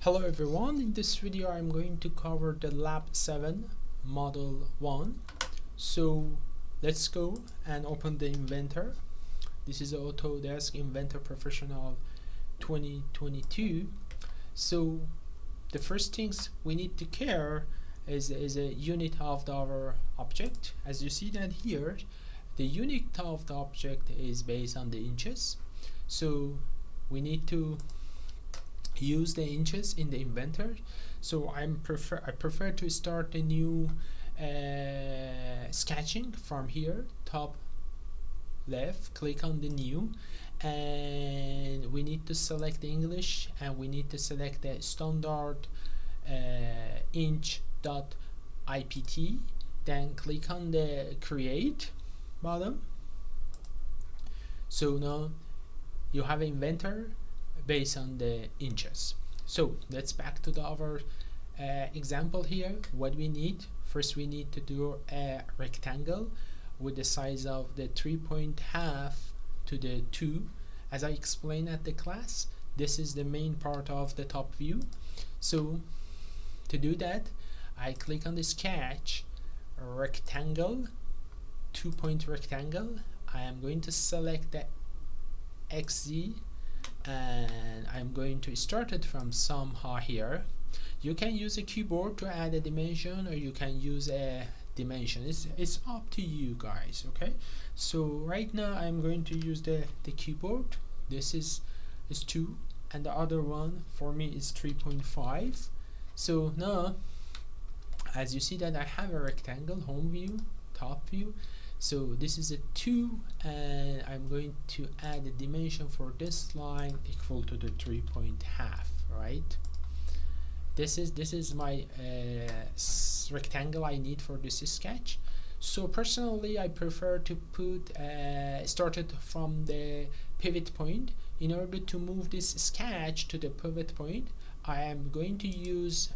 Hello everyone, in this video I'm going to cover the Lab 7 Model 1. So let's go and open the Inventor. This is Autodesk Inventor Professional 2022. So the first things we need to care is a unit of our object. As you see that here, the unit of the object is based on the inches. So we need to use the inches in the inventor. So I prefer to start a new sketching from here, top left, click on the new, and we need to select English, and we need to select the standard inch.ipt. Then click on the create button. So now you have inventor based on the inches. So let's back to our example here. What we need first, we need to do a rectangle with the size of the 3.5 to the 2. As I explained at the class, this is the main part of the top view. So to do that, I click on the sketch rectangle, 2-point rectangle. I am going to select the XZ, and I'm going to start it from somehow here. You can use a keyboard to add a dimension, or you can use a dimension. It's up to you guys. Okay, so right now I'm going to use the keyboard. This is 2, and the other one for me is 3.5. so now, as you see that I have a rectangle, home view, top view. So this is a 2, and I'm going to add a dimension for this line equal to the 3.5, right? This is my rectangle I need for this sketch. So personally, I prefer to put start it from the pivot point. In order to move this sketch to the pivot point, I am going to use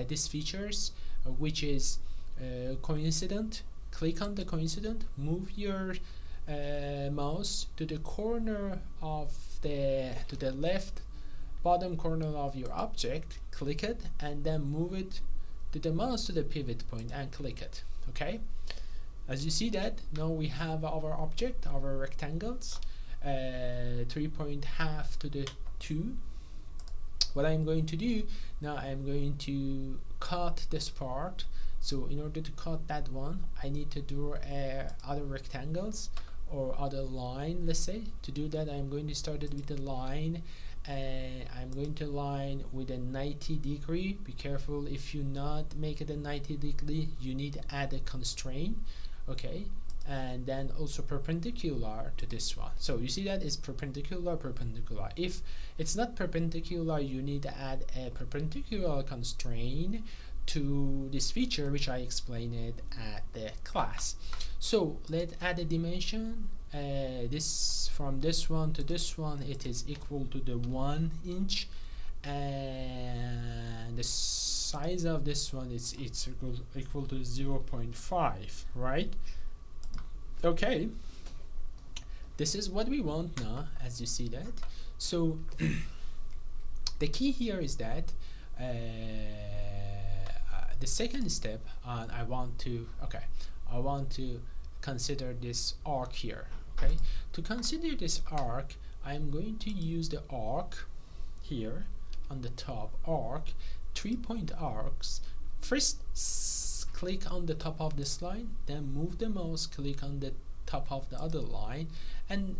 these features, which is coincident. Click on the coincident, move your mouse to the corner of to the left bottom corner of your object, click it, and then move it to the mouse to the pivot point and click it. Okay, as you see that now we have our object, our rectangles, 3.5 to the 2. What I'm going to do now, I'm going to cut this part. So in order to cut that one, I need to draw other rectangles or other line, let's say. To do that, I'm going to start it with a line, and I'm going to line with a 90 degree. Be careful, if you not make it a 90 degree, you need to add a constraint. Okay, and then also perpendicular to this one. So you see that is perpendicular. If it's not perpendicular, you need to add a perpendicular constraint to this feature, which I explained it at the class. So let's add a dimension. This from this one to this one, it is equal to the 1 inch, and the size of this one is equal to 0.5, right? Okay, this is what we want now, as you see that. So the key here is that the second step, I want to consider this arc here. Okay, to consider this arc, I'm going to use the arc here on the top, arc, 3-point arcs. First click on the top of this line, then move the mouse, click on the top of the other line, and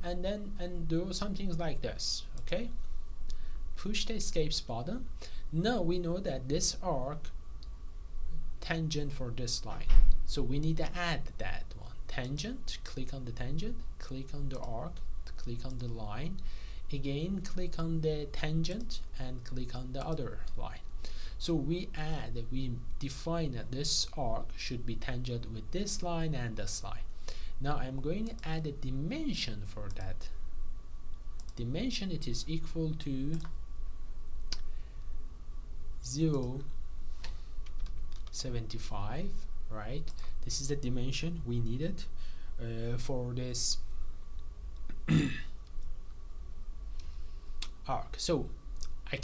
do something like this. Okay, push the escape button. Now we know that this arc tangent for this line, so we need to add that one. Tangent, click on the tangent, click on the arc, click on the line, again click on the tangent, and click on the other line. So we define that this arc should be tangent with this line and this line. Now I'm going to add a dimension for that dimension. It is equal to 0.75, right? This is the dimension we needed for this arc. So I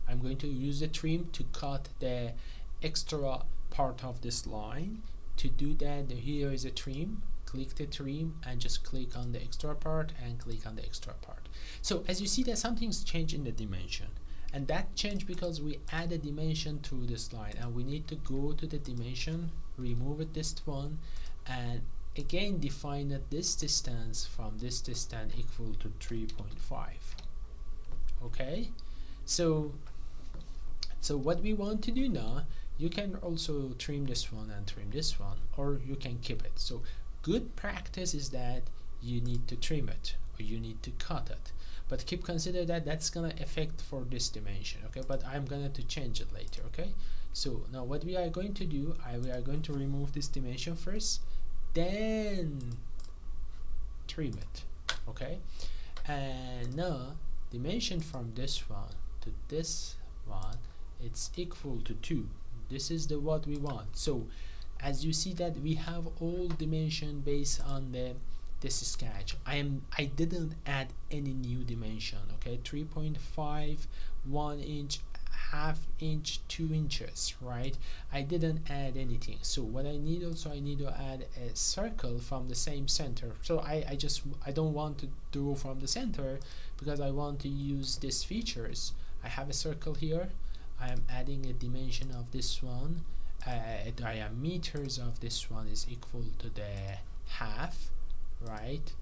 I'm going to use the trim to cut the extra part of this line. To do that, here is a trim. Click the trim and just click on the extra part and click on the extra part. So as you see that something's changed in the dimension, and that changed because we add a dimension to this line, and we need to go to the dimension, remove it, this one, and again define that this distance from this distance equal to 3.5. okay, so what we want to do now, you can also trim this one and trim this one, or you can keep it. So good practice is that you need to trim it or you need to cut it, but consider that that's gonna affect for this dimension, okay, but I'm gonna to change it later. Okay, so now what we are going to do, we are going to remove this dimension first, then trim it. Okay, and now dimension from this one to this one, it's equal to 2. This is the what we want. So as you see that we have all dimension based on this sketch. I didn't add any new dimension. Okay, 3.5, 1 inch, half inch, 2 inches, right? I didn't add anything. So what I need also, I need to add a circle from the same center. So I don't want to do from the center because I want to use these features. I have a circle here. I am adding a dimension of this one. Diameters of this one is equal to the half, right?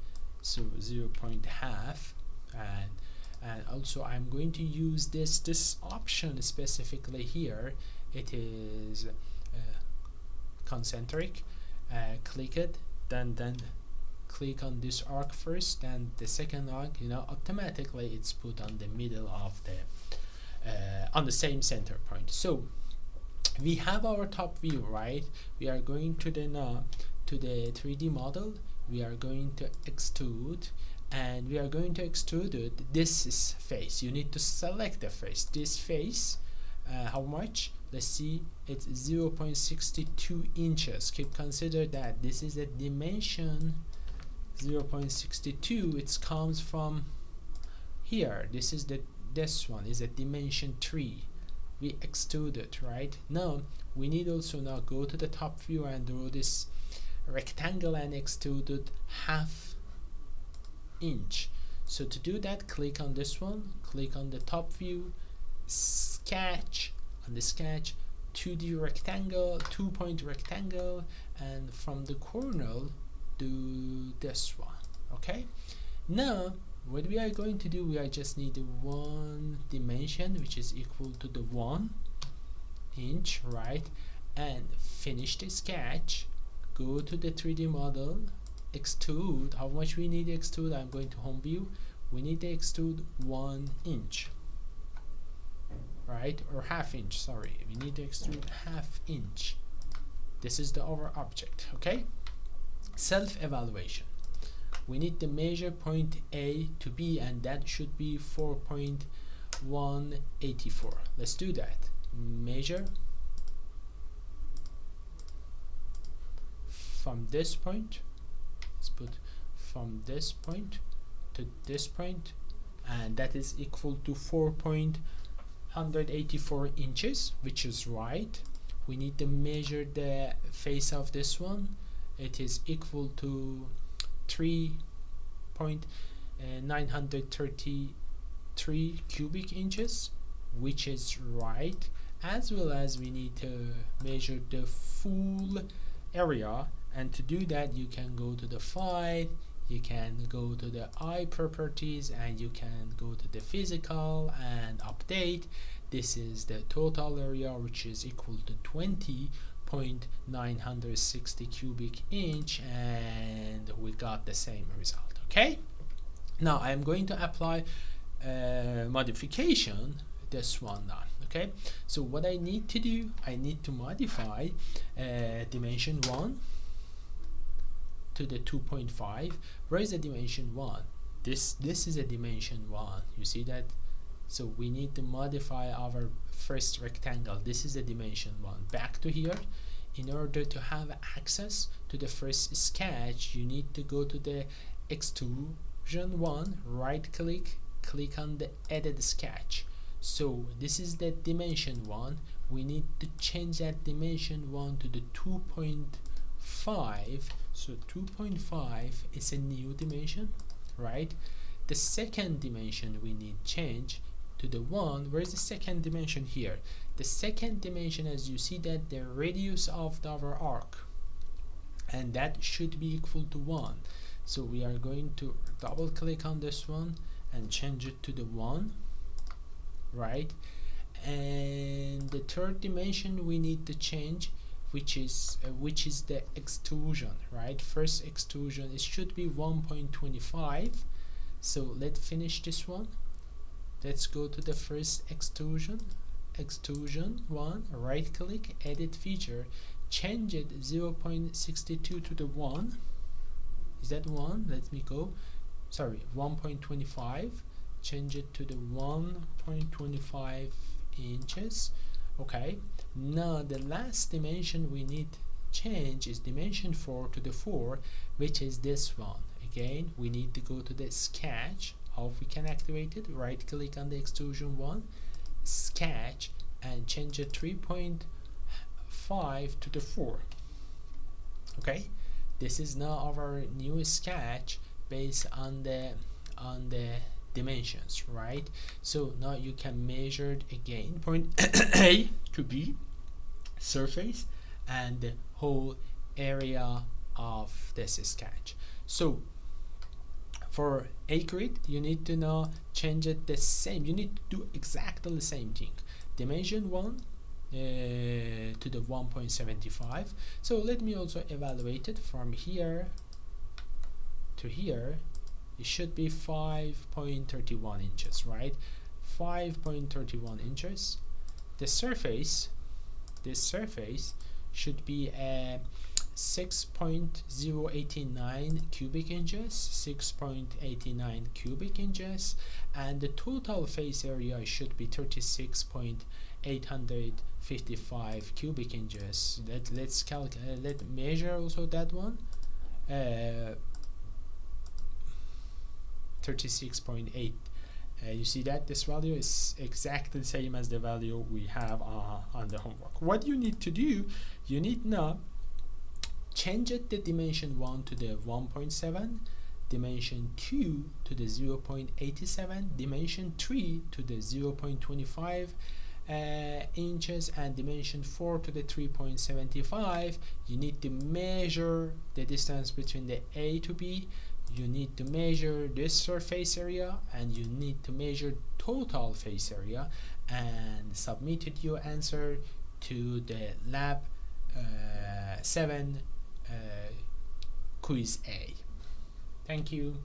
So 0.5, and also I'm going to use this option specifically here. It is concentric. Click it, then click on this arc first, and the second arc, automatically it's put on the middle of the on the same center point. So we have our top view, right? We are going to the 3D model. We are going to extrude, and we are going to extrude it. This is face. You need to select the face. This face, how much? Let's see, it's 0.62 inches. Consider that this is a dimension 0.62. It comes from here. This one is a dimension 3. We extrude it, right? Now we need also now go to the top view and draw this rectangle and extrude it half inch. So to do that, click on this one, click on the top view, sketch, on the sketch 2D rectangle, 2-point rectangle, and from the corner do this one. Okay, now what we are going to do, we are just need one dimension which is equal to the 1 inch, right? And finish the sketch, go to the 3D model, extrude. How much we need to extrude? I'm going to home view. We need to extrude 1 inch, right? Or half inch, sorry. We need to extrude half inch. This is the our object. Okay, self-evaluation. We need to measure point A to B, and that should be 4.184. Let's do that. Measure from this point. Let's put from this point to this point, and that is equal to 4.184 inches, which is right. We need to measure the face of this one. It is equal to 3.933 cubic inches, which is right, as well as we need to measure the full area. And to do that, you can go to the file, you can go to the eye properties, and you can go to the physical and update. This is the total area, which is equal to 20.960 cubic inch, and we got the same result. Okay, now I'm going to apply modification this one now. Okay, so what I need to do, I need to modify dimension 1 to the 2.5. Where is the dimension 1? This is a dimension 1. You see that? So we need to modify our first rectangle. This is a dimension 1. Back to here. In order to have access to the first sketch, you need to go to the extrusion 1, right click, click on the edit sketch. So this is the dimension 1. We need to change that dimension 1 to the 2.5. So 2.5 is a new dimension, right? The second dimension we need change to the 1. Where's the second dimension here? The second dimension, as you see, that the radius of our arc, and that should be equal to 1. So we are going to double click on this one and change it to the 1, right? And the third dimension we need to change, which is the extrusion, right? First extrusion, it should be 1.25. so let's finish this one. Let's go to the first extrusion 1, right click, edit feature, change it 0.62 to the 1. Is that 1? Let me go, sorry, 1.25, change it to the 1.25 inches. Okay, now the last dimension we need change is dimension 4 to the 4, which is this one. Again, we need to go to the sketch. How we can activate it? Right click on the extrusion 1, sketch, and change it 3.5 to the 4. Okay, this is now our new sketch based on the dimensions, right? So now you can measure it again, point A to B, surface, and the whole area of this sketch. So for accurate, you need to now change it the same. You need to do exactly the same thing. Dimension 1 to the 1.75. So let me also evaluate it from here to here. It should be 5.31 inches, right? 5.31 inches. The surface, this surface should be 6.089 cubic inches, 6.89 cubic inches, and the total face area should be 36.855 cubic inches. Let's calculate. Let's measure also that one. 36.8. You see that this value is exactly the same as the value we have on the homework. What you need to do, you need now change it the dimension 1 to the 1.7, dimension 2 to the 0.87, dimension 3 to the 0.25 inches, and dimension 4 to the 3.75. You need to measure the distance between the A to B. You need to measure this surface area, and you need to measure total face area, and submitted your answer to the lab 7 quiz A. Thank you.